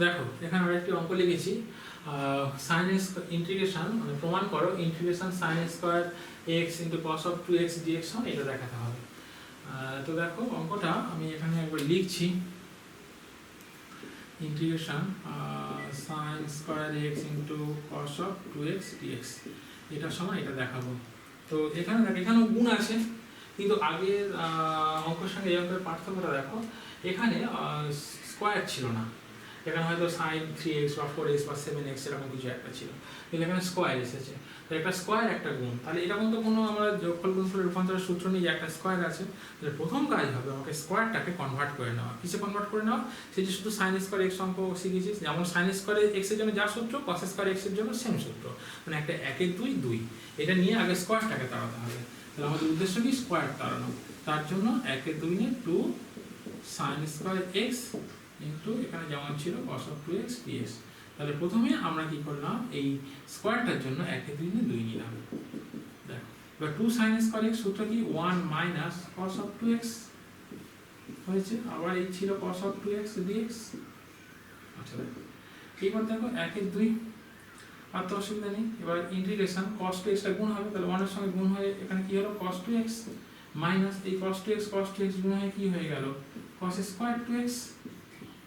দেখো এখানে আরেকটি অঙ্ক লিখেছি, সাইন ইন্টিগ্রেশন মানে প্রমাণ করো integration sine square x into cos of 2x dx এটা দেখাতে হবে। তো দেখো অঙ্কটা আমি এখানে একবার লিখছি, integration sine square x into cos of 2x dx এটার সময় এটা দেখাবো। তো এখানে দেখো এখানেও গুণ আছে, কিন্তু আগের অঙ্কের সঙ্গে এই অঙ্কের পার্থক্যটা দেখো, এখানে স্কোয়ার ছিল না, এখানে হয়তো সাইন 3x বা 4x বা 7x এরকম কিছু একটা ছিল, কিন্তু এখানে স্কোয়ার এসেছে। তো একটা স্কোয়ার একটা গুণ, তাহলে এরকম তো কোনো আমরা যোগফল গুণফলের রূপান্তরের সূত্র নেই যে একটা স্কোয়ার আছে। তাহলে প্রথম কাজ হবে আমাকে স্কোয়ারটাকে কনভার্ট করে নেওয়া। কিসে কনভার্ট করে নেওয়া? সেই যে শুধু সাইন স্কোয়ার এক্স অঙ্ক শিখেছিস, যেমন সাইন স্কোয়ার এক্স এর জন্য যা সূত্র, কস স্কোয়ার এক্স এর জন্য সেম সূত্র, মানে একটা 1 2 এটা নিয়ে আগে স্কোয়ারটাকে তাড়াতে হবে। তাহলে আমাদের উদ্দেশ্য কি? স্কোয়ার তাড়ানো। তার জন্য 1 2 নিয়ে 2 সাইন স্কোয়ার এক্স ইন্টু এখানে যেমন ছিল cos of 2x dx। তাহলে প্রথমে আমরা কি করলাম, এই স্কোয়ারটার জন্য 1 2 নিয়ে 2 নিলাম। দেখো এবার 2 sin স্কোয়ার x সূত্র কি 1 মাইনাস cos of 2x হয়েছে, আবার এই ছিল cos of 2x dx। আচ্ছা দেখো এইবার দেখো 1 2 আর তো অসুবিধা নেই। এবার ইন্টিগ্রেশন cos 2x টা গুণ হবে, তাহলে 1 এর সঙ্গে গুণ হয়ে এখানে কি হলো cos 2x মাইনাস এই cos 2x গুণ হয়ে কি হয়ে গেল cos স্কোয়ার 2x,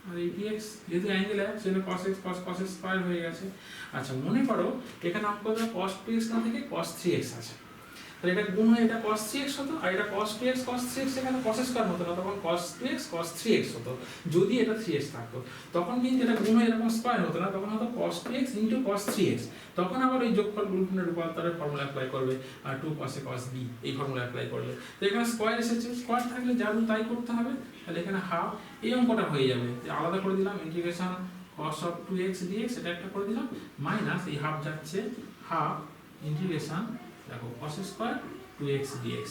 আর এই dx যেহেতু অ্যাঙ্গেল আছে সেজন্য cos x cos স্কয়ার হয়ে গেছে। আচ্ছা মনে করো এখানে অঙ্কটা cos 2x না থেকে cos 3x আছে, তাহলে এটা গুণ হয়ে এটা cos 3x হতো, আর এটা cos 2x cos 3x এখানে cos স্কয়ার হতো না, তখন cos 2x cos 3x হতো। যদি এটা 3x থাকতো তখন কিন্তু এটা গুণ হয়ে এরকম স্কয়ার হতো না, তখন হতো cos 2x into cos 3x। তখন আবার ওই যোগফল গুণফলের রূপান্তরের ফর্মুলা অ্যাপ্লাই করবে, আর 2 cos a cos b এই ফর্মুলা অ্যাপ্লাই করবে। তো এখানে স্কয়ার এসেছে, স্কয়ার থাকলে যা তাই করতে হবে। তাহলে এখানে হাফ এই অঙ্কটা হয়ে যাবে, আলাদা করে দিলাম integration cos of 2x dx এটা একটা করে দিলাম, মাইনাস এই হাফ যাচ্ছে হাফ ইন্টিগ্রেশন দেখো cos স্কয়ার 2x dx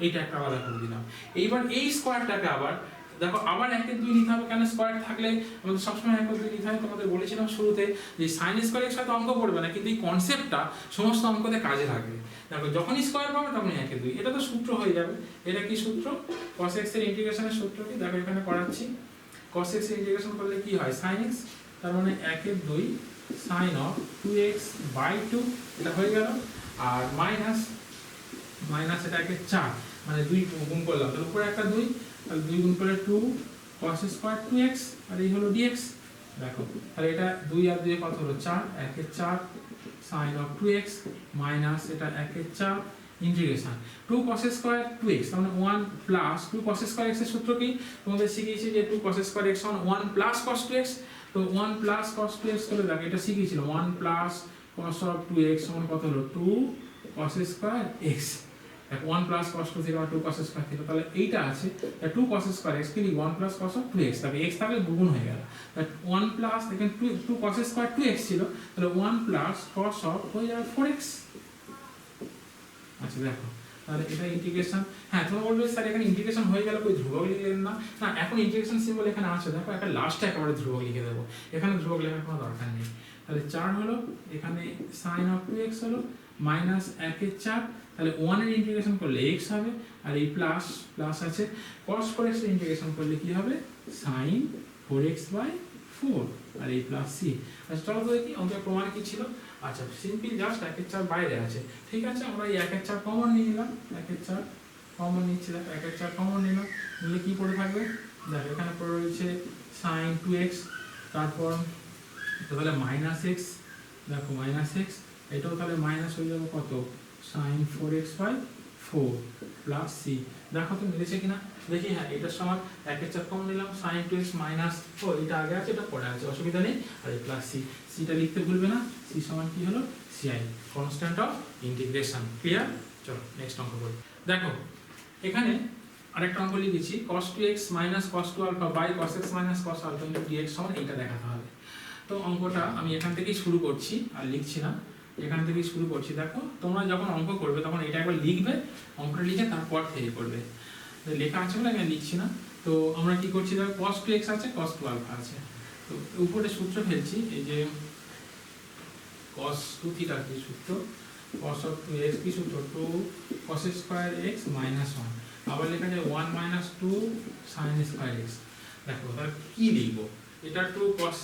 এইটা একটা আলাদা করে দিলাম। এইবার এই স্কয়ারটাকে আবার দেখো আবার 1 2 নিতে হবে, কেন স্কয়ার থাকলে আমাদের সবসময় 1 2 নিতে হয়। তোমাদের বলেছিলাম শুরুতে যে সাইন স্কয়ার এর সাথে অঙ্ক পড়বে না, কিন্তু এই কনসেপ্টটা সমস্ত অঙ্কতে কাজে লাগবে। দেখো যখনই স্কয়ার পাবে তখনই 1 2 এটা তো সূত্র হয়ে যাবে। এটা কি সূত্র? cos x এর ইন্টিগ্রেশনের সূত্র কি দেখো এখানে করাচ্ছি। cos x এর ইন্টিগ্রেশন করলে কি হয় sin x, তার মানে 1 2 sin of 2x by 2 এটা হয়ে গেল, আর মাইনাস এটা 1 4 মানে 2 গুণ করলাম, তার উপরে একটা 2, তাহলে 2 গুণ করে 2 cos স্কয়ার 2x, আর এই হলো dx। দেখো তাহলে এটা 2 আর 2 কত হলো 4, 1 4 sin of 2x মাইনাস এটা 1 4 ইন্টিগ্রেশন 2 cos স্কয়ার 2x, মানে 1 প্লাস 2 cos স্কয়ার x এর সূত্র কি তোমাদের শিখিয়েছি যে 2 cos স্কয়ার x সমান 1 প্লাস cos 2x। তো 1 প্লাস cos 2x করে দেখো এটা শিখিয়েছিলাম, 1 প্লাস cos of 2x সমান কত হলো 2 cos square x। 1 plus cos 2 থেকে 2 cos স্কয়ার থেকে, তাহলে এইটা আছে 2 cos স্কয়ার x কি 1 প্লাস cos of 2x, তবে x থাকলে গুণ হয়ে গেল। 1 প্লাস দেখেন 2 cos স্কয়ার 2x ছিল, তাহলে 1 প্লাস cos of হয়ে যাবে 4x। আচ্ছা দেখো তাহলে এটা ইন্টিগ্রেশন। হ্যাঁ তোমরা বলবে স্যার এখানে ইন্টিগ্রেশন হয়ে গেল কই ধ্রুবক লিখলেন না? না এখন ইন্টিগ্রেশন সিম্বল এখানে আছে, দেখো একটা লাস্টে একেবারে ধ্রুবক লিখে দেবো, এখানে ধ্রুবক লেখার কোনো দরকার নেই। তাহলে 4 হলো, এখানে sin of 2x হলো, মাইনাস 1 4, তাহলে 1 এর ইন্টিগ্রেশন করলে x হবে, আর এই প্লাস প্লাস আছে cos 4x এর ইন্টিগ্রেশন করলে কি হবে sin 4x by 4, আর এই প্লাস c। আচ্ছা চলো তো দেখি অঙ্কের প্রমাণ কি ছিল। আচ্ছা সিম্পল জাস্ট 1 4 বাইরে আছে, ঠিক আছে আমরা এই 1 4 কমন নিয়ে নিলাম, 1 4 কমন নিচ্ছি, দেখো 1 4 কমন নিলাম, নিলে কি পড়ে থাকবে দেখো এখানে পড়ে রয়েছে sin 2x, তারপর তাহলে মাইনাস x, দেখো মাইনাস x, এটাও তাহলে মাইনাস হয়ে যাবে কত sin 4x by 4 plus c। দেখো তো মিলেছে কিনা দেখি। হ্যাঁ এটার সমান 1 4 কমন নিলাম, sin 2x মাইনাস এটা আগে আছে এটা পরে আছে, অসুবিধা নেই। আর এই প্লাস c, সিটা লিখতে ভুলবে না, c সমান কি হলো ci constant of integration. Clear? চলো নেক্সট অঙ্ক করি। দেখো এখানে আরেকটা অঙ্ক লিখেছি cos 2x minus cos 2 alpha by cos x minus cos alpha into dx সমান এইটা দেখাতে হবে। তো অঙ্কটা আমি এখান থেকেই শুরু করছি, আর লিখছি না, এখান থেকেই শুরু করছি। দেখো তোমরা যখন অঙ্ক করবে তখন এটা একবার লিখবে, অঙ্কটা লিখে তারপর থেকে করবে, লেখা আছে বলে আমি লিখছি না। তো আমরা কি করছি দেখো cos 2x আছে cos 2 alpha আছে, তো উপরে সূত্র ফেলছি, এই যে cos 2 থিটা কি সূত্র, cos of 2x কি সূত্র 2 cos স্কয়ার x minus 1, আবার লেখা যায় 1 minus 2 sin স্কয়ার x। দেখো তাহলে কি লিখবো, এটা 2 cos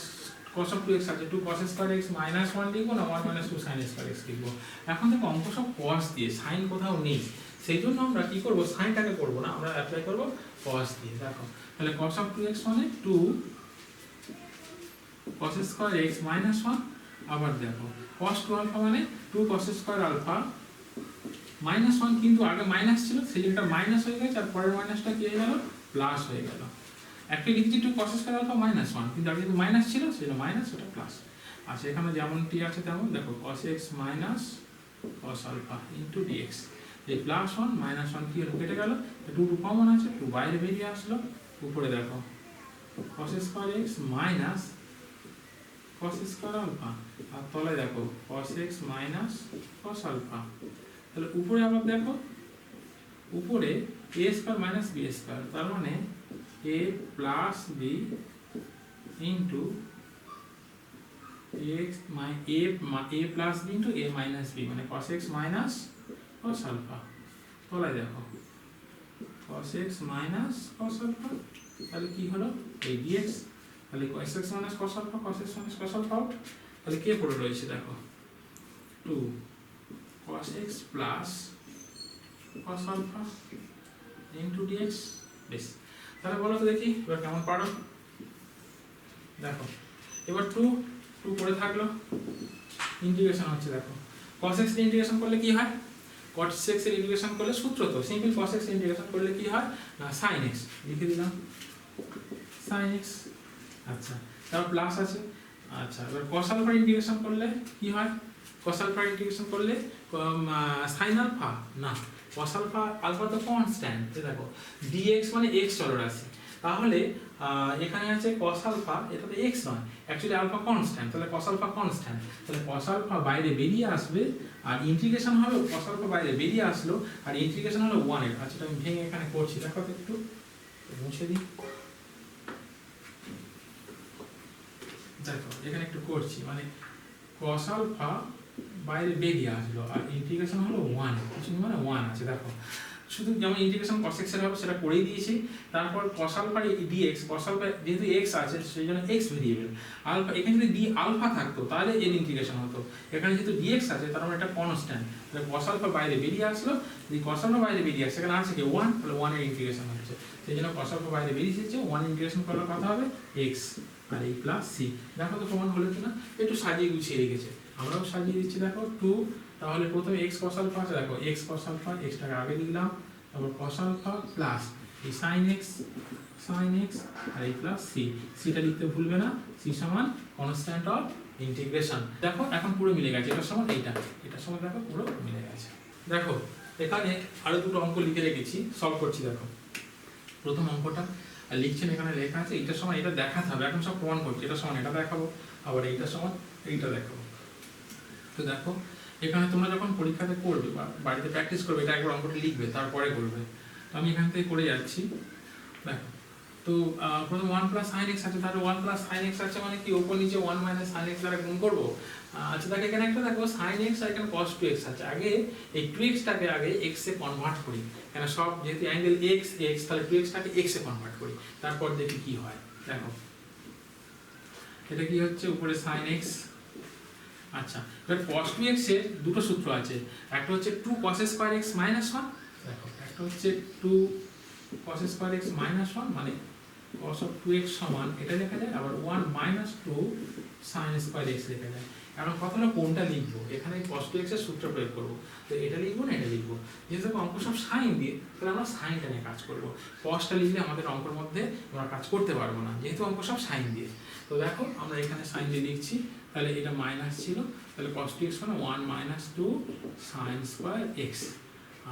cos of 2x আছে 2 cos স্কয়ার x মাইনাস 1 লিখবো না 1 মাইনাস 2 sin স্কয়ার x লিখবো। এখন দেখো অঙ্ক সব cos দিয়ে, sin কোথাও নেই, সেই জন্য আমরা কি করবো, সাইনটাকে করবো না, আমরা অ্যাপ্লাই করবো cos দিয়ে। দেখো তাহলে cos of 2x মানে 2 cos স্কয়ার x মাইনাস 1, আবার দেখো cos 2 আলফা মানে 2 cos স্কয়ার আলফা মাইনাস 1, কিন্তু আগে মাইনাস ছিল সেই জন্য মাইনাস হয়ে গেছে, আর পরের মাইনাসটা কি হয়ে গেল, প্লাস হয়ে গেল। একটা লিখছি 2 cos স্কয়ার আলফা মাইনাস 1, কিন্তু আগে কিন্তু মাইনাস ছিল সেই জন্য মাইনাস, ওটা প্লাস। আচ্ছা এখানে যেমনটি আছে তেমন দেখো cos x minus cos alpha into dx, এই প্লাস 1 মাইনাস 1 কি হলো, কেটে গেল, 2 2 কমন আছে, 2 বাইরে বেরিয়ে আসলো, উপরে দেখো cos square x minus cos square alpha, আর তলায় দেখো cos x minus cos alpha. তাহলে উপরে আবার দেখো, উপরে a square minus b square, তার মানে a plus b into a plus b into a minus b, মানে cos x minus cos alpha. তলায় দেখো cos x minus cos alpha, তাহলে কি হলো এই dx, তাহলে cos x minus cos alpha, cos x minus cos alpha out, তাহলে কে পড়ে রয়েছে দেখো 2 cos x plus cos alpha into dx। বেশ, তাহলে বলো তো দেখি এবার কেমন পারো। দেখো এবার 2 পড়ে থাকলো, ইন্টিগ্রেশন হচ্ছে, দেখো cos x এর ইন্টিগ্রেশন করলে কি হয়, cos x এর ইন্টিগ্রেশন করলে সূত্র তো সিম্পল, cos x এর ইন্টিগ্রেশন করলে কি হয় না sin x, লিখে দিলাম sin x। আচ্ছা তারপর প্লাস আছে। আচ্ছা এবার cos আলফা ইন্টিগ্রেশন করলে কি হয়, cos আলফা ইন্টিগ্রেশন করলে sin আলফা না, cos আলফা, আলফা তো কনস্ট্যান্ট, দেখো dx মানে x চলরাশি, তাহলে এখানে আছে cos আলফা, এটা তো x নয়, অ্যাকচুয়ালি আলফা কনস্ট্যান্ট, তাহলে cos আলফা কনস্ট্যান্ট, তাহলে cos আলফা বাইরে বেরিয়ে আসবে, আর ইন্টিগ্রেশন হবে cos আলফা বাইরে বেরিয়ে আসলো, আর ইন্টিগ্রেশন হলো 1 এর। আচ্ছা আমি ভেঙে এখানে করছি, দেখো তো একটু মুছে দিই, দেখো এখানে একটু করছি, মানে cos আলফা বাইরে বেরিয়ে আসলো, আর ইন্টিগ্রেশন হলো 1, কিছু মানে 1 আছে, দেখো শুধু যেমন ইন্টিগ্রেশন cos x এর হবে সেটা করেই দিয়েছি, তারপর cos alpha dx, cos alpha যেহেতু x আছে সেই জন্য x ভেরিয়েবল, আলফা এখানে যদি d আলফা থাকতো তাহলে এর ইন্টিগ্রেশন হতো, এখানে যেহেতু dx আছে তার মানে এটা কনস্ট্যান্ট, তাহলে cos আলফা বাইরে বেরিয়ে আসলো, যদি cos আলফা বাইরে বেরিয়ে আসে এখানে আছে কি 1, তাহলে 1 এর ইন্টিগ্রেশন হচ্ছে, সেই জন্য cos আলফা বাইরে বেরিয়ে এসেছে, 1 ইন্টিগ্রেশন করলে কত হবে x, আর এই প্লাস c। দেখো তো প্রমাণ হলো কিনা, একটু সাজিয়ে গুছিয়ে রেখেছে, আমরাও সাজিয়ে দিচ্ছি। দেখো 2, তাহলে প্রথমে x cos আলফা আছে, দেখো x cos আলফা, xটাকে আগে লিখলাম, তারপর cos আলফা প্লাস এই sin x আর এই প্লাস c, cটা লিখতে ভুলবে না, c সমান কনস্ট্যান্ট অফ ইন্টিগ্রেশন। দেখো এখন পুরো মিলে গেছে, এটার সমান এটার সমান দেখো পুরো মিলে গেছে। দেখো এখানে আরো দুটো অঙ্ক লিখে রেখেছি, সলভ করছি। দেখো প্রথম অঙ্কটা আর লিখছেন, এখানে লেখা আছে এইটার সমান এটা দেখাতে হবে, এখন সব প্রমাণ করছি, এটার সমান এটা দেখাবো, আবার এইটার সমান এইটা দেখাবো। তো দেখো এখানে তোমরা যখন পরীক্ষাতে করবে বা বাড়িতে প্র্যাকটিস করবে, এটা একবার অঙ্কটা লিখবে তারপরে করবে, তো আমি এখান থেকে করে যাচ্ছি। দেখো তো প্রথম 1 প্লাস সাইন এক্স আছে, তাহলে 1 প্লাস সাইন এক্স আছে মানে কি ওপর নিচে 1 মাইনাস সাইন এক্স দ্বারা গুণ করবো। আচ্ছা দেখো এখানে একটা দেখো সাইন এক্স আর এখানে কস 2x আছে, আগে এই 2x-টাকে আগে x এ কনভার্ট করি, কেন সব যেহেতু অ্যাঙ্গেল x তাহলে 2x-টাকে x এ কনভার্ট করি, তারপর দেখি কি হয়। দেখো এটা কি হচ্ছে, উপরে সাইন এক্স। আচ্ছা এবার cos 2x এর দুটো সূত্র আছে, একটা হচ্ছে 2 cos স্কয়ার x মাইনাস 1, দেখো একটা হচ্ছে 2 cos স্কয়ার x মাইনাস 1, মানে cos of 2x সমান এটা লেখা যায়, আবার 1 মাইনাস 2 sin স্কয়ার x লেখা যায়। এখন কথাটা কোনটা লিখবো, এখানে cos 2x এর সূত্র প্রয়োগ করবো, তো এটা লিখবো না এটা লিখবো, যেহেতু অঙ্ক সব সাইন দিয়ে, তাহলে আমরা সাইনটা নিয়ে কাজ করবো, cosটা লিখলে আমাদের অঙ্কের মধ্যে আমরা কাজ করতে পারবো না, যেহেতু অঙ্ক সব সাইন দিয়ে। তো দেখো আমরা এখানে সাইন দিয়ে লিখছি, তাহলে এটা মাইনাস ছিল, তাহলে cos 2x মানে 1 মাইনাস 2 sin স্কয়ার x,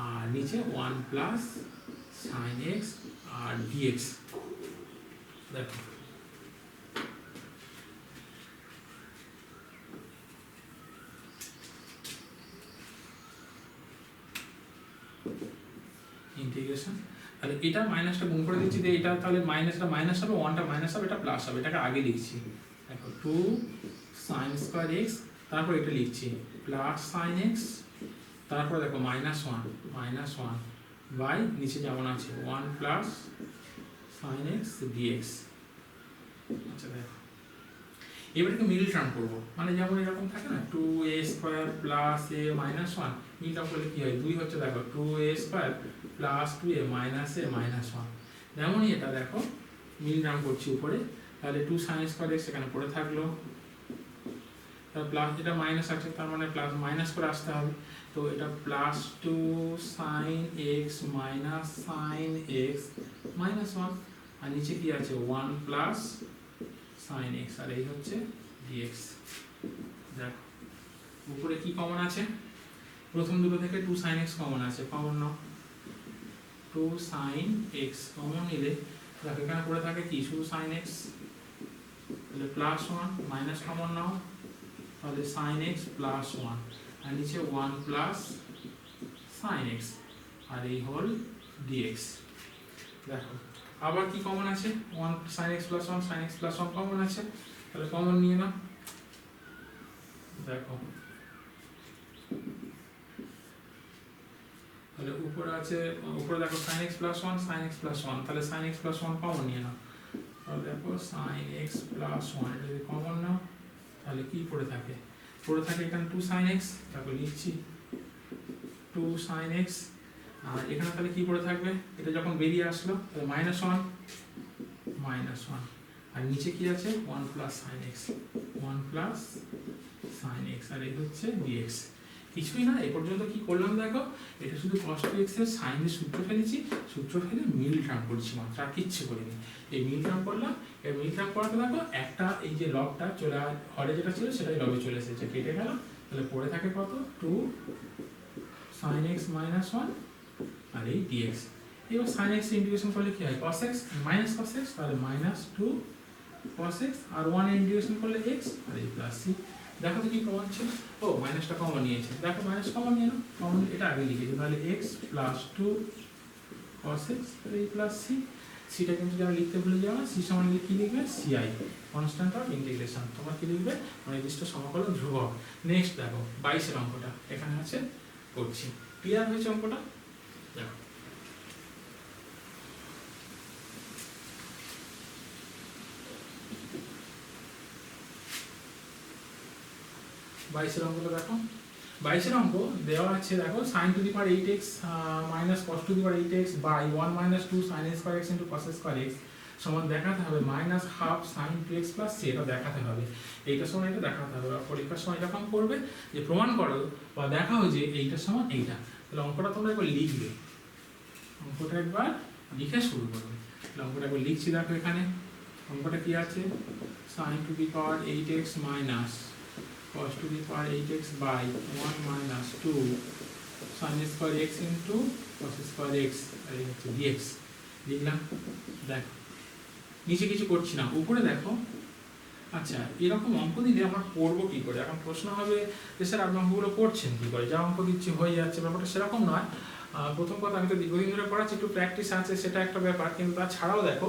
আর নিচে 1 প্লাস sin x আর dx। দেখো ইন্টিগ্রেশন, তাহলে এটা মাইনাসটা গুণ করে দিচ্ছি, যে এটা তাহলে মাইনাসটা মাইনাস হবে, 1টা মাইনাস হবে, এটা প্লাস হবে, এটাকে আগে লিখছি। দেখো 2 sin স্কয়ার x, তারপর এটা লিখছি প্লাস sin x, তারপর দেখো মাইনাস 1 বাই নিচে যেমন আছে 1 প্লাস sin x dx। আচ্ছা দেখো এবারে মিডল টার্ম করবো, মানে যেমন এরকম থাকে না 2a² plus a minus 1, middle term করলে কি হয় 2 হচ্ছে দেখো 2a² plus 2a minus a minus 1, যেমনই এটা দেখো মিডল টার্ম করছি উপরে, তাহলে 2 sin স্কয়ার x এখানে পড়ে থাকলো, তার প্লাস এটা মাইনাস আছে তার মানে প্লাস মাইনাস করে আসতে হবে, তো এটা plus 2 sin x minus sin x minus 1, আর নিচে কি আছে 1 প্লাস sin x, আর এই হচ্ছে dx। দেখো উপরে কি কমন আছে, প্রথম দুটো থেকে 2 sin x কমন আছে, কমন নাও 2 sin x কমন নিলে দেখো এখানে পড়ে থাকে কি শুধু sin x, তাহলে প্লাস 1 মাইনাস কমন নাও তাহলে sin x প্লাস 1, আর নিচে 1 প্লাস sin x, আর এই হল dx। দেখো আবার কি কমন আছে 1 sin x plus 1 sin x plus 1 common আছে, তাহলে কমন নিয়ে নাও। দেখো তাহলে উপরে আছে, উপরে দেখো sin x plus 1 sin x plus 1, তাহলে sin x প্লাস 1 কমন নিয়ে নাও, তাহলে দেখো sin x প্লাস 1 এটা যদি কমন নাও তাহলে কি পড়ে থাকে, পড়ে থাকে এখানে 2 sin x, তারপর লিখছি 2 sin x, আর এখানে তাহলে কি পড়ে থাকবে, এটা যখন বেরিয়ে আসলো তাহলে মাইনাস 1 মাইনাস 1, আর নিচে কি আছে 1 plus sin x 1 plus sin x, আর এই হচ্ছে dx। কিছুই না, এ পর্যন্ত কি করলাম দেখো, এটা শুধু cos 2x এর সাইনের সূত্র ফেলেছি, সূত্র ফেলে মিডল টার্ম করছি মাত্র, আর কিচ্ছু করিনি। এই মিডল টার্ম করলাম, এই মিডল টার্ম করাতে দেখো একটা এই যে লগটা চলে হরে যেটা ছিল সেটাই লবে চলে এসেছে, কেটে গেল, তাহলে পড়ে থাকে কত 2 sin x মাইনাস 1, আর এই dx। এবার sin x ইন্টিগ্রেশন করলে কি হয় cos x minus cos x, তাহলে মাইনাস 2 cos x, আর 1 ইন্টিগ্রেশন করলে x, আর এই প্লাস c। দেখো তো কি কমন ছিল, ও মাইনাসটা কমন নিয়েছে, দেখো মাইনাস কমন নিয়ে নাও, কমন এটা আগে লিখেছি, তাহলে x প্লাস 2 cos x, আর এই প্লাস c। সিটা কিন্তু যারা লিখতে ভুলে যাওয়া, c সমান কি লিখবে ci কনস্ট্যান্ট অফ ইন্টিগ্রেশন, তোমরা কি লিখবে অনির্দিষ্ট সমাকলন ধ্রুবক। নেক্সট দেখো 22 এর অঙ্কটা এখানে আছে, করছি, ক্লিয়ার হয়েছে অঙ্কটা। দেখো 22 এর অঙ্কটা দেখো, 22 এর অঙ্ক দেওয়া আছে দেখো sin to the power 8x minus cos to the power 8x by 1 minus 2 sin square x into cos square x সমান দেখাতে হবে minus half sin 2x plus c, এটা দেখাতে হবে, এইটার সময় এটা দেখাতে হবে, আর পরীক্ষার সময় এরকম করবে যে প্রমাণ করো বা দেখাও যে এইটার সমান এইটা, তাহলে অঙ্কটা তোমরা একবার লিখবে, অঙ্কটা একবার লিখে শুরু করবে। তাহলে অঙ্কটা একবার লিখছি, দেখো এখানে অঙ্কটা কি আছে sin to the power 8x minus cos to the power 8x by 1 minus 2 sin square x into cos square x আর এই হচ্ছে dx লিখলাম। দেখো নিচে কিছু করছি না, উপরে দেখো। আচ্ছা এরকম অঙ্ক দিলে আমরা পড়বো কি করে, এখন প্রশ্ন হবে যে স্যার আপনি অঙ্কগুলো করছেন কি করে, যা অঙ্ক দিচ্ছি হয়ে যাচ্ছে, ব্যাপারটা সেরকম নয়। প্রথম কথা আমি তো দীর্ঘদিন ধরে পড়াচ্ছি, একটু প্র্যাকটিস আছে সেটা একটা ব্যাপার, কিন্তু তাছাড়াও দেখো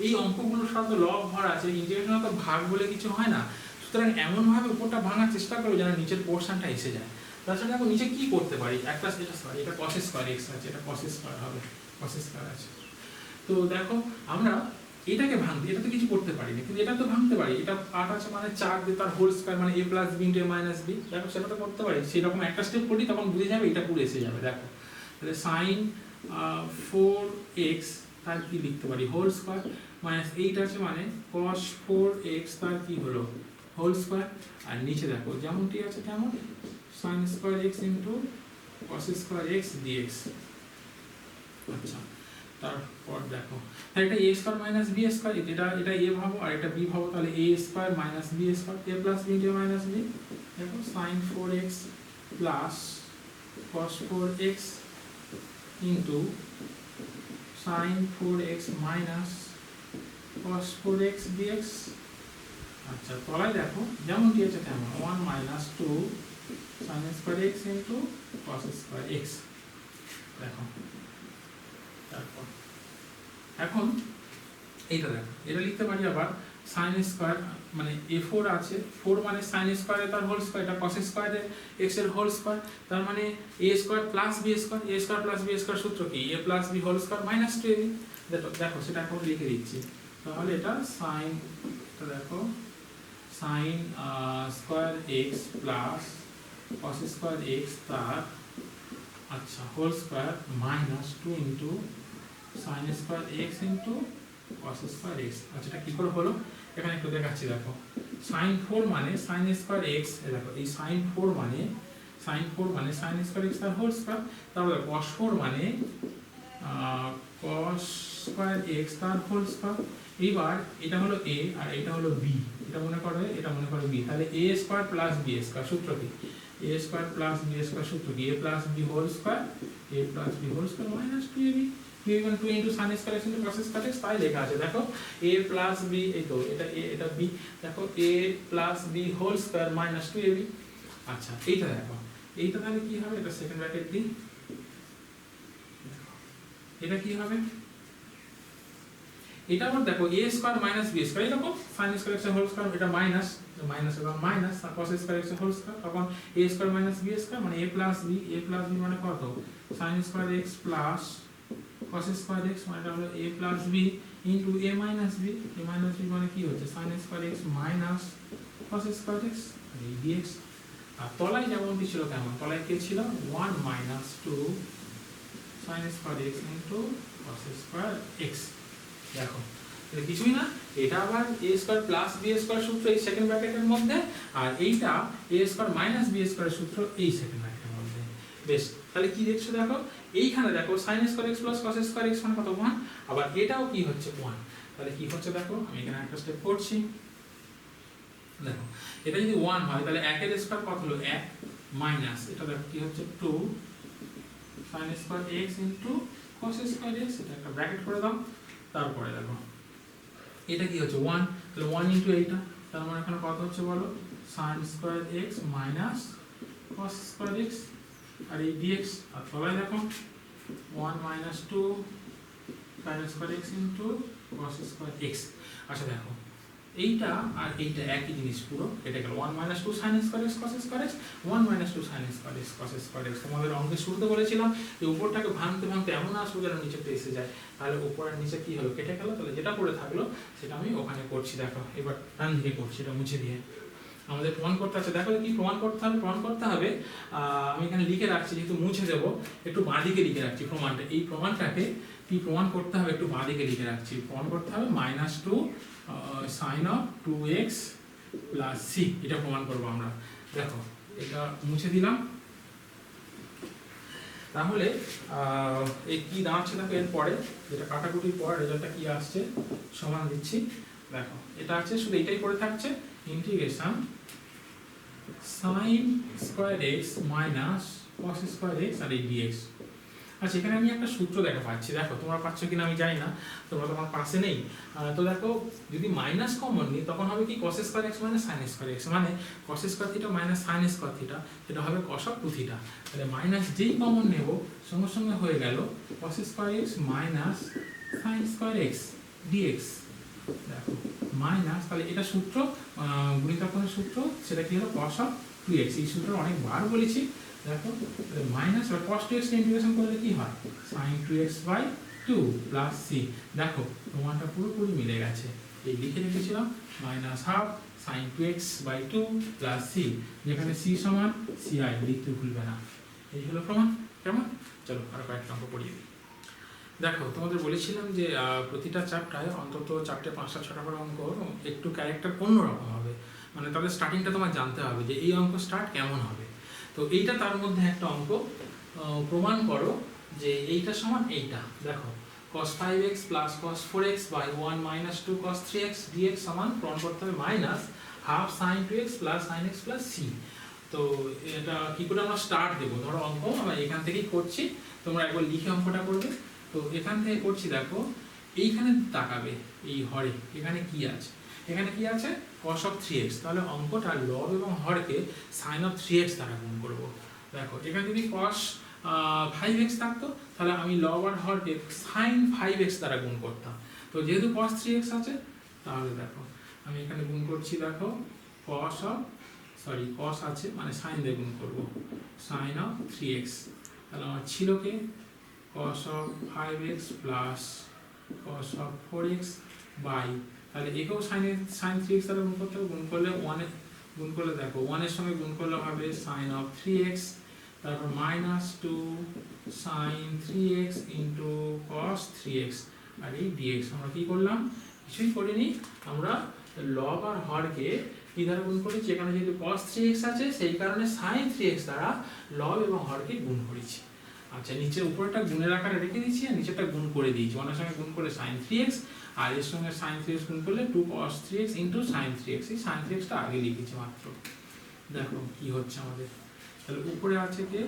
এই অঙ্কগুলো সাধারণত লব ভর আছে, ইন্টিগ্রেশন তো ভাগ বলে কিছু হয় না, সুতরাং এমনভাবে উপরটা ভাঙার চেষ্টা করো যেন নিচের পোর্শনটা এসে যায়। তাছাড়া দেখো নিচে কি করতে পারি, একটা এটা সরি এটা cos স্কয়ার x আছে, এটা cos স্কয়ার হবে, cos স্কয়ার আছে। তো দেখো আমরা এটাকে ভাঙতে, এটা তো কিছু করতে পারি না, কিন্তু এটা তো ভাঙতে পারি, এটা 8 আছে মানে 4 দিয়ে তার হোল স্কয়ার মানে a plus b into a minus b, দেখো সেটা তো করতে পারি, সেরকম একটা স্টেপ করি তখন বুঝে যাবে এটা পুরো এসে যাবে। দেখো তাহলে sin 4x তার কি লিখতে পারি হোল স্কয়ার মাইনাস 8 আছে মানে cos 4x তার কি হলো হোল স্কয়ার, আর নিচে দেখো যেমনটি আছে তেমন sin square x into cos square x dx। আচ্ছা তারপর দেখো তাহলে এটা a square minus b square, এটা a ভাবো আর এটা b ভাবো, তাহলে a square minus b square a plus b into minus b, দেখো sin 4x plus cos 4x into sin 4x minus cos 4x dx। আচ্ছা তলায় দেখো যেমন কি আছে তেমন 1 minus 2 sin square x into cos square x। দেখো তারপর এখন এইটা দেখো, এটা লিখতে পারি আবার sin স্কয়ার মানে a4 আছে, 4 মানে sin স্কয়ারে তার হোল স্কয়ার, এটা cos স্কয়ারে x এর হোল স্কয়ার, তার মানে a square plus b square, a square plus b square সূত্র কি a plus b whole square minus 2ab। দেখো সেটা এখন লিখে দিচ্ছি, তাহলে এটা sin, এটা দেখো sine square x plus cos square x তার আচ্ছা whole square minus 2 into sine square x into cos square x. আচ্ছা এটা কী করে হলো এখানে একটু দেখাচ্ছি দেখো। সাইন 4 মানে সাইন স্কোয়ার এক্স, দেখো এই সাইন 4 মানে সাইন স্কোয়ার এক্স তার হোল স্কোয়ার, তারপরে কস 4 মানে কস স্কোয়ার এক্স তার হোল স্কোয়ার। এইবার এটা হলো এ আর এটা হলো বি, এটা মনে করো বি, তাহলে A square plus B square সূত্র কি? A square plus B square সূত্র কি? A plus B whole square minus 2ab, 2 into sine square x into cos square x, তাই লেখা আছে দেখো। এ প্লাস বি, এই তো এটা এ এটা বি, দেখো A plus B whole square minus 2ab। আচ্ছা এইটা দেখো, এইটা তাহলে কি হবে? এটা সেকেন্ড ব্র্যাকেট দিই, এটা কি হবে? এটা আবার দেখো a square minus b square, এরকম sine square x whole square, এটা মাইনাস এবং minus cos square x whole square, তখন a square minus b square মানে এ প্লাস বি মানে কত? Sine square x plus cos square x, মানে এটা হলো a plus b into a minus b মানে কি হচ্ছে? Sine square x minus cos square x এই ডিএক্স। আর তলায় যেমনটি ছিল কেমন? তলায় কে ছিল? 1 minus 2 sine square x into cos square x. দেখো এটা কিছুই না, এটা আবার এ স্কোয়ার প্লাস বি স্কোয়ার সূত্র এই সেকেন্ড ব্র্যাকেটের মধ্যে, আর এইটা এ স্কোয়ার মাইনাস বি স্কোয়ার সূত্র এই সেকেন্ড ব্র্যাকেটের মধ্যে। বেশ, তাহলে কি দেখছো দেখো, এইখানে দেখো sine square x plus cos square x মানে কত? 1। আবার এটাও কি হচ্ছে? 1। তাহলে কি হচ্ছে দেখো, আমি এখানে একটা স্টেপ করছি। দেখো এটা যদি 1 হয় তাহলে 1 এর স্কোয়ার কত হলো? 1 মাইনাস এটা দেখো কি হচ্ছে? 2 sine square x into cos square x, এটা একটা ব্র্যাকেট করে দাও। তারপরে দেখো এটা কি হচ্ছে? 1, তাহলে 1 ইন্টু এইটা, তার মানে এখানে কত হচ্ছে বলো? Sine square x minus cos square x আর এই ডিএক্স। আর তলায় দেখো 1 minus 2 sine square x into cos square x. আচ্ছা দেখো এইটা আর এইটা একই জিনিস পুরো, এটা গেল 1 মাইনাস 2 সাইন স্কোয়ার এক্স কস square x, 1 minus 2 sine square x কস স্কোয়ার এক্স। তোমাদের অঙ্কের শুরুতে বলেছিলাম যে উপরটাকে ভাঙতে এমন আসবে যেন নিচেতে এসে যায়, তাহলে উপর আর নিচে কি হলো? কেটে গেল। তাহলে যেটা পড়ে থাকলো সেটা আমি ওখানে করছি। দেখো এবার ডান দিকে করছি, এটা মুছে দিয়ে আমাদের প্রমাণ করতে আছে। দেখো কি প্রমাণ করতে হবে আমি এখানে লিখে রাখছি, যেহেতু মুছে দেবো একটু বাঁ দিকে লিখে রাখছি প্রমাণটা। এই প্রমাণটাকে কি প্রমাণ করতে হবে? একটু বাঁ দিকে লিখে রাখছি। প্রমাণ করতে হবে minus 2 sine of 2x plus c, এটা প্রমাণ করবো আমরা। দেখো এটা মুছে দিলাম। তাহলে এই কি দাঁড়াচ্ছে দেখো, এরপরে যেটা কাটাকুটির পর রেজাল্টটা কি আসছে সমান দিচ্ছি। দেখো এটা আছে শুধু এটাই পড়ে থাকছে, integration sine square x minus cos square x আর এই ডিএক্স। আচ্ছা এখানে আমি একটা সূত্র দেখা পাচ্ছি, দেখো তোমরা পাচ্ছ কিনা আমি জানি না, তোমরা তোমার পাশে নেই। তো দেখো যদি মাইনাস কমন নিই তখন হবে কি? কস স্কোয়ার এক্স মানে সাইন স্কোয়ার এক্স, মানে cos square theta minus sine square theta, সেটা হবে কস অফ 2 থিটা। তাহলে মাইনাস যেই কমন নেব সঙ্গে সঙ্গে হয়ে গেল cos square x minus sine square x dx. দেখো মাইনাস, তাহলে এটা সূত্র গুণিতকরণের সূত্র, সেটা কি হলো? Cos of 2x। এই সূত্র অনেকবার বলেছি। দেখো মাইনাস আর cos 2x ইন্টিগ্রেশন করলে কি হয়? sin 2x by 2 plus c. দেখো প্রমাণটা পুরোপুরি মিলে গেছে। এই লিখে রেখেছিলাম minus half sin 2x by 2 plus c, যেখানে সি সমান সিআই, লিখতে ভুলবে না। এই হলো প্রমাণ। কেমন? চলো আরো কয়েকটা অঙ্ক পড়িয়ে দিই। দেখো তোমাদের বলেছিলাম যে প্রতিটা চ্যাপ্টারে অন্তত 4টে 5টা 6টা করে অঙ্ক একটু ক্যারেক্টার অন্যরকম হবে, মানে তাদের স্টার্টিংটা তোমার জানতে হবে যে এই অঙ্ক স্টার্ট কেমন হবে। তো এইটা তার মধ্যে একটা অঙ্ক, প্রমাণ করো যে এইটা সমান এইটা। দেখো cos 5x plus cos 4x by 1 minus 2 cos 3x dx সমান প্রমাণ করতে হবে minus half sin 2x plus sin x plus c। তো এটা কি করে আমরা স্টার্ট দেবো? ধরো অঙ্ক আমরা এখান থেকেই করছি, তোমরা একবার লিখে অঙ্কটা করবে। তো এখান থেকে করছি, দেখো এইখানে তাকাবে, এই হরে এখানে কি আছে? এখানে কি আছে? cos of 3x। তাহলে অঙ্কটা লব এবং হরকে sin of 3x দ্বারা গুণ করব। দেখো এখানে যদি cos 5x থাকতো তাহলে আমি লব আর হরকে sin 5x দ্বারা গুণ করতাম। তো যেহেতু cos 3x আছে তাহলে দেখো আমি এখানে গুণ করছি। দেখো cos আছে মানে sin দিয়ে গুণ করব, sin of 3x। তাহলে আমার ছিল কে? cos of 5x plus cos of 4x by, তাহলে একেও সাইন 3x দ্বারা গুণ করতে হবে, গুণ করলে 1 গুণ করলে দেখো 1 এর সঙ্গে গুণ করলে হবে সাইন অফ 3x, তারপর -2 sign 3x into cos 3x, আর এই dx। আমরা কি করলাম? কিছুই করিনি, আমরা লব আর হরকে কি দ্বারা গুণ করেছি? এখানে যেহেতু cos 3x আছে সেই কারণে sin 3x দ্বারা লব এবং হরকে গুণ করেছি। আচ্ছা, নিচের উপরটা গুণের আকারে রেখে দিয়েছি আর নিচেরটা গুণ করে দিয়েছি। ওনার সঙ্গে গুণ করে sin 3x আর এর সঙ্গে sin 3x গুণ করলে 2 cos 3x into sin 3x। এই sin 3xটা আগে লিখেছি মাত্র। দেখো কি হচ্ছে আমাদের। তাহলে উপরে আছে কি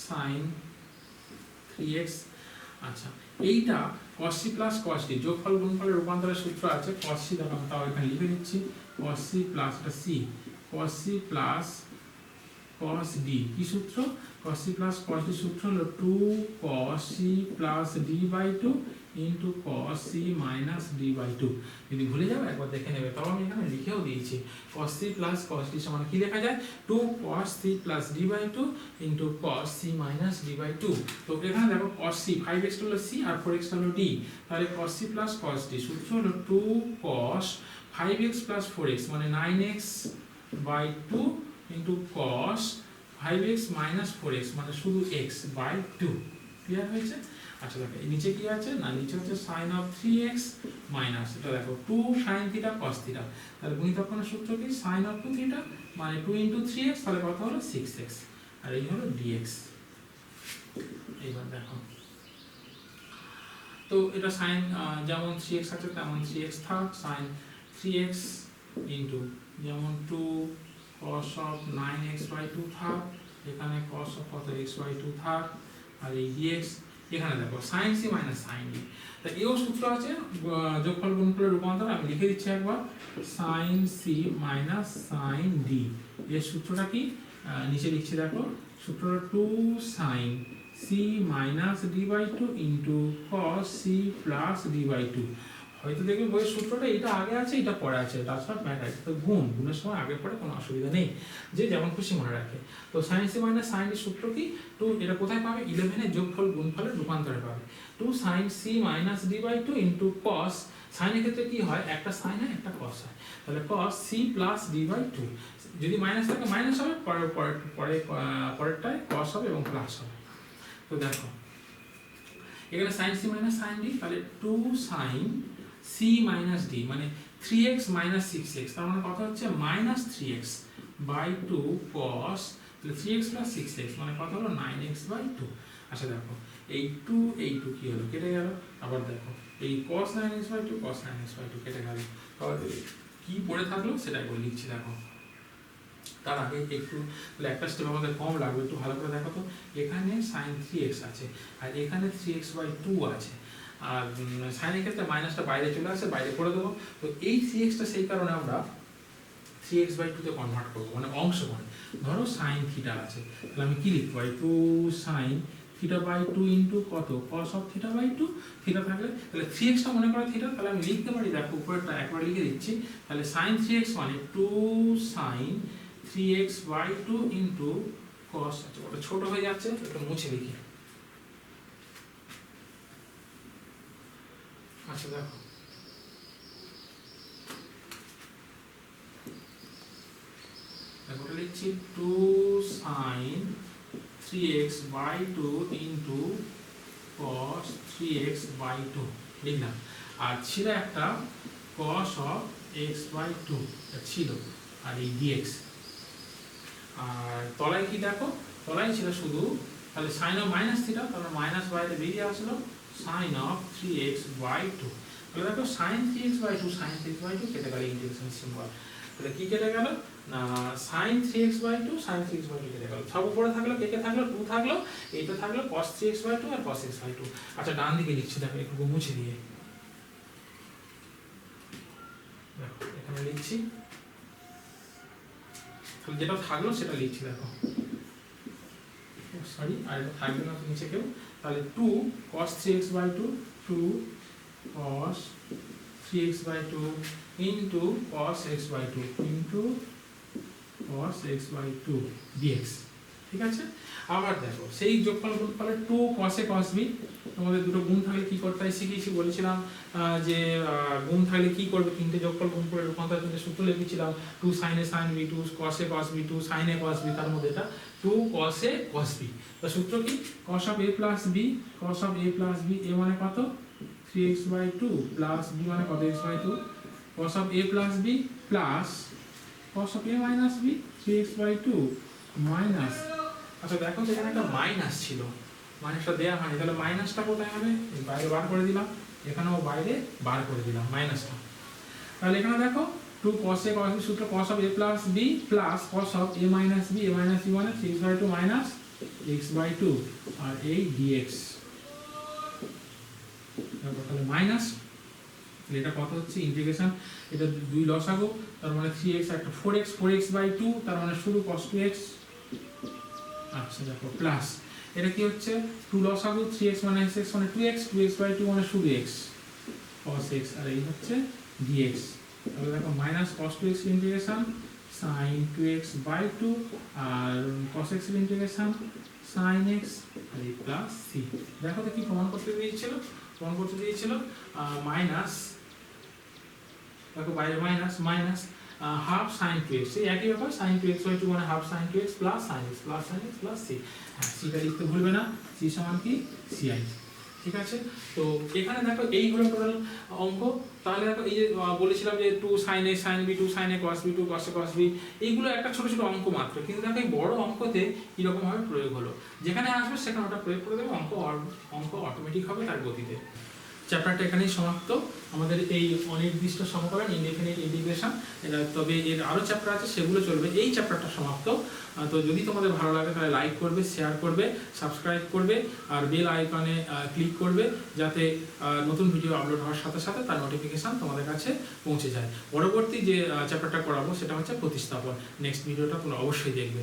sin 3x। আচ্ছা, এইটা cos c plus cos d যোগফল গুণফলের রূপান্তরের সূত্র আছে। cos c দেখো আমি তাও এখানে লিখে দিচ্ছি। cos c প্লাস এটা c, cos c plus cos d কি সূত্র? cos c plus cos d সূত্র হলো 2 cos c plus d by 2 into cos c minus d by 2। যদি ভুলে যাবে একবার দেখে নেবে, তাও আমি এখানে লিখেও দিয়েছি। cos c plus cos d সমান কি লেখা যায়? 2 cos c plus d by 2 into cos c minus d by 2। তো এখানে দেখো cos c 5x হলো c আর 4x হলো d, তাহলে cos c plus cos d সূত্র হলো 2 cos 5x প্লাস 4x মানে 9x by 2 into cos 5x minus 4x মানে শুধু x বাই 2। ক্লিয়ার হয়েছে? আচ্ছা দেখো এই নিচে কি আছে না, নিচে হচ্ছে sin of 3x মাইনাস এটা দেখো 2 sin থিটা cos থিটা, তাহলে গুণিতক কোণের সূত্র কি? sin of 2 থিটা মানে 2 ইনটু 3x, তাহলে কত হলো 6x, আর এই হলো dx। এইবার দেখো তো এটা sin যেমন 3x আছে তেমন 3x থাক, sin 3x ইনটু যেমন 2 cos of 9x by 2 থাক, এখানে cos of কত x by 2 থাক, আর এই dx। এখানে দেখো sin c minus sin d, তা এও সূত্র আছে যোগফল গুণফলের রূপান্তর। আমি লিখে দিচ্ছি একবার, sin c minus sin d এর সূত্রটা কি নিচে লিখছি দেখো। সূত্রটা 2 sin c minus d by 2 into cos c plus d by 2। হয়তো দেখবে বইয়ের সূত্রটা এটা আগে আছে এটা পরে আছে, তাছাড়া ম্যাটার তো গুণের সময় আগে পরে কোনো অসুবিধা নেই, যে যেমন খুশি মনে রাখে। তো sin c minus sin d সূত্র কি? 2 এটা কোথায় পাবে? 11 এর যোগফল গুণফলের রূপান্তরে পাবে। 2 sin c minus d by 2 into cos, sin এর ক্ষেত্রে কি হয়? একটা sin হয় একটা cos হয়, তাহলে cos c plus d by 2। যদি মাইনাস থাকে মাইনাস হবে, পরেরটায় cos হবে এবং প্লাস হবে। তো দেখো এখানে sin c minus sin d, তাহলে 2 sin c মাইনাস d মানে 3x মাইনাস 6x, তার মানে কত হচ্ছে? মাইনাস 3x বাই 2 cos, তাহলে 3x প্লাস 6x মানে কত হলো? 9x by 2। আচ্ছা দেখো এই 2 কি হলো? কেটে গেল। আবার দেখো এই cos 9x by 2 cos 9x by 2 কেটে গেল। তাহলে কি পড়ে থাকলো সেটাই বলে লিখছি দেখো। তার আগে একটু তাহলে একটা স্টেপ আমাদের কম লাগবে, একটু ভালো করে দেখো তো। এখানে sin 3x আছে আর এখানে 3x বাই 2 আছে, আর সাইনের ক্ষেত্রে মাইনাসটা বাইরে চলে আসে, বাইরে করে দেবো। তো এই 3xটা সেই কারণে আমরা 3x বাই 2 তে কনভার্ট করবো, মানে অংশ মানে ধরো sin থিটা আছে, তাহলে আমি কি লিখতে পারি? 2 sin থিটা বাই 2 ইন্টু কত? cos of theta by 2। Theta থাকলে তাহলে 3xটা মনে করো থিটা, তাহলে আমি লিখতে পারি দেখো উপরেরটা একবার লিখে দিচ্ছি। তাহলে sin 3x মানে 2 sin 3x by 2 into cos, আচ্ছা ওটা ছোট হয়ে যাচ্ছে একটু মুছে লিখি। আচ্ছা দেখো ওটা লিখছি 2 sin 3x by 2 into cos 3x by 2 লিখলাম। আর ছিল একটা cos of x বাই 2 ছিল, আর এই dx। আর তলায় কি দেখো? তলায় ছিল শুধু তাহলে sin of মাইনাস থিটা, তাহলে মাইনাস বাইরে বেরিয়ে আসলো sin of 3x বাই 2। তাহলে দেখো sin 3x by 2 sin 3x by 2 কেটে গেল ইন্টিগ্রেশন সিম্বল। তাহলে কি কেটে গেল না sin 3x by 2 sin 3x by 2 কেটে গেল। সব উপরে থাকলো, কে কে থাকলো? 2 থাকলো, এইটা থাকলো cos 3x বাই 2 আর cos x বাই 2। আচ্ছা ডান দিকে লিখছি দেখো একটু মুছে দিয়ে, দেখো এখানে লিখছি, তাহলে যেটা থাকলো সেটা লিখছি দেখো। সরি আর এটা থাকবে না নিচে কেউ। তাহলে 2 cos 3x by 2 2 cos 3x by 2 into cos x by 2 into cos x by 2 dx। ঠিক আছে। আবার দেখো সেই যোগফল গুণফলে 2 cos a cos b, তোমাদের দুটো গুণ থাকলে কি করতে হয় শিখেছি, বলেছিলাম যে গুণ থাকলে কি করবে, তিনটে যোগফল গুণ করে রূপান্তর তিনটে সূত্র লিখেছিলাম, 2 sin a sin b, 2 cos a cos b, 2 sin a cos b, তার মধ্যে এটা 2 cos a cos b। তো সূত্র কি, cos of a plus b, cos of a plus b, a মানে কত 3x/2 plus b মানে কত x/2, cos of a plus b plus cos of a minus b 3x/2 minus, আচ্ছা দেখো এখানে একটা মাইনাস ছিল, মাইনাসটা দেওয়া হয়নি, তাহলে মাইনাসটা কোথায় হবে, বাইরে বার করে দিলাম, এখানেও বাইরে বার করে দিলাম মাইনাসটা। তাহলে এখানে দেখো 2 cos a cos b সূত্র cos of a plus b plus cos of a minus b, a minus b মানে 3x/2 minus x/2 আর এই dx, তাহলে মাইনাস, এটা কত হচ্ছে ইন্টিগ্রেশন, এটা 2 লসাগু, তার মানে 3x একটা 4x, 4x/2 তার মানে শুধু cos 2x, আচ্ছা দেখো প্লাস এটা কি হচ্ছে 2 লসাগু, 3x মানে x মানে 2x, 2x/2 মানে শুধু x cos x, আর এই হচ্ছে dx। তাহলে দেখো minus cos 2x integration sin 2x/2 আর cos x integration sin x আর এই প্লাস c। দেখো তো কি প্রমাণ করতে দিয়েছিল, মাইনাস, দেখো বাইরে minus minus half sign 2x, এই একই ব্যাপার sin 2x/2 মানে half sin 2x plus sin x plus sin x plus c, হ্যাঁ সিটা লিখতে ভুলবে না, c সমান কি ci, ঠিক আছে। তো এখানে দেখো এই হলো টোটাল অঙ্ক। তাহলে দেখো এই যে বলেছিলাম যে 2 sin a sin b, 2 sin a cos b, 2 cos a cos b, এইগুলো একটা ছোট ছোট অঙ্ক মাত্র, কিন্তু দেখো এই বড় অঙ্কতে কিরকম ভাবে প্রয়োগ হলো, যেখানে আসবে সেখানে ওটা প্রয়োগ করে দেবে, অঙ্ক অটোমেটিক হবে তার গতিতে। চ্যাপ্টারটা এখানেই সমাপ্ত, আমাদের এই অনির্দিষ্ট সমকলন ইনডিফিনিট ইন্টিগ্রেশন, তবে এর আরও চ্যাপ্টার আছে সেগুলো চলবে, এই চ্যাপ্টারটা সমাপ্ত। তো যদি তোমাদের ভালো লাগে তাহলে লাইক করবে, শেয়ার করবে, সাবস্ক্রাইব করবে আর বেল আইকনে ক্লিক করবে, যাতে নতুন ভিডিও আপলোড হওয়ার সাথে সাথে তার নোটিফিকেশান তোমাদের কাছে পৌঁছে যায়। পরবর্তী যে চ্যাপ্টারটা করাবো সেটা হচ্ছে প্রতিস্থাপন, নেক্সট ভিডিওটা তোমরা অবশ্যই দেখবে।